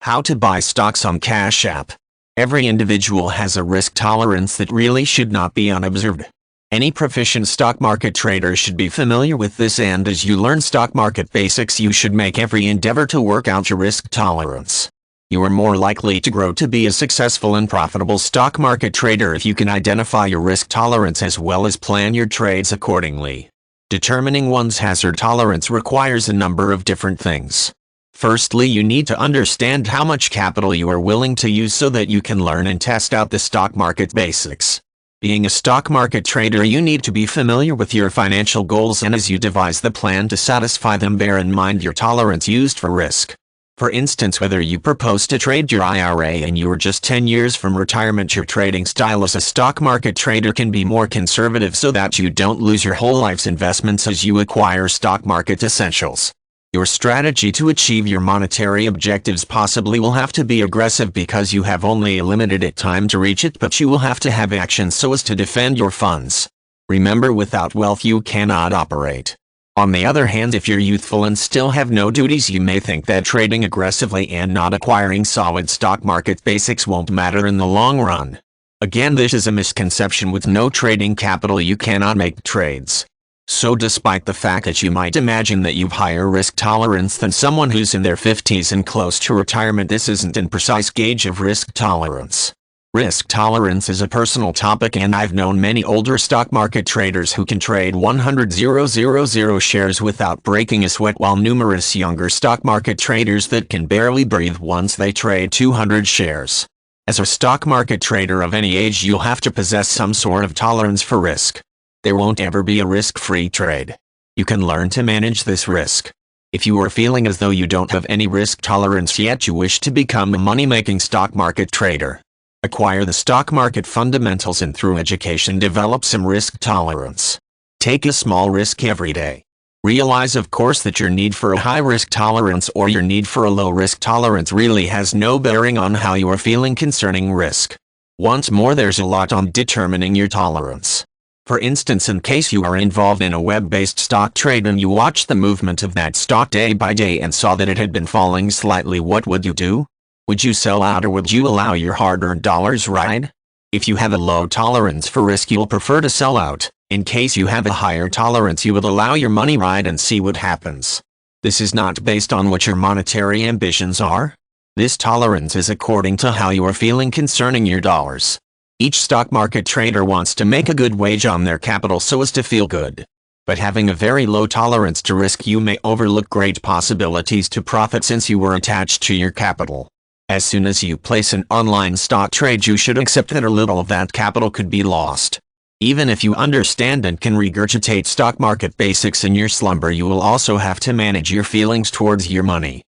How to buy stocks on Cash App. Every individual has a risk tolerance that really should not be unobserved. Any proficient stock market trader should be familiar with this, and as you learn stock market basics, you should make every endeavor to work out your risk tolerance. You are more likely to grow to be a successful and profitable stock market trader if you can identify your risk tolerance as well as plan your trades accordingly. Determining one's hazard tolerance requires a number of different things. Firstly, you need to understand how much capital you are willing to use so that you can learn and test out the stock market basics. Being a stock market trader, you need to be familiar with your financial goals, and as you devise the plan to satisfy them, bear in mind your tolerance used for risk. For instance, whether you propose to trade your IRA and you are just 10 years from retirement, your trading style as a stock market trader can be more conservative so that you don't lose your whole life's investments as you acquire stock market essentials. Your strategy to achieve your monetary objectives possibly will have to be aggressive because you have only a limited time to reach it, but you will have to have action so as to defend your funds. Remember, without wealth you cannot operate. On the other hand, if you're youthful and still have no duties, you may think that trading aggressively and not acquiring solid stock market basics won't matter in the long run. Again, this is a misconception. With no trading capital you cannot make trades. So despite the fact that you might imagine that you've higher risk tolerance than someone who's in their 50s and close to retirement, this isn't an precise gauge of risk tolerance. Risk tolerance is a personal topic, and I've known many older stock market traders who can trade 100,000 shares without breaking a sweat, while numerous younger stock market traders that can barely breathe once they trade 200 shares. As a stock market trader of any age, you'll have to possess some sort of tolerance for risk. There won't ever be a risk-free trade. You can learn to manage this risk. If you are feeling as though you don't have any risk tolerance yet, you wish to become a money-making stock market trader. Acquire the stock market fundamentals and through education develop some risk tolerance. Take a small risk every day. Realize, of course, that your need for a high risk tolerance or your need for a low risk tolerance really has no bearing on how you are feeling concerning risk. Once more, there's a lot on determining your tolerance. For instance, in case you are involved in a web-based stock trade and you watched the movement of that stock day by day and saw that it had been falling slightly, what would you do? Would you sell out, or would you allow your hard-earned dollars ride? If you have a low tolerance for risk, you'll prefer to sell out. In case you have a higher tolerance, you would allow your money ride and see what happens. This is not based on what your monetary ambitions are. This tolerance is according to how you are feeling concerning your dollars. Each stock market trader wants to make a good wage on their capital so as to feel good. But having a very low tolerance to risk, you may overlook great possibilities to profit since you were attached to your capital. As soon as you place an online stock trade, you should accept that a little of that capital could be lost. Even if you understand and can regurgitate stock market basics in your slumber, you will also have to manage your feelings towards your money.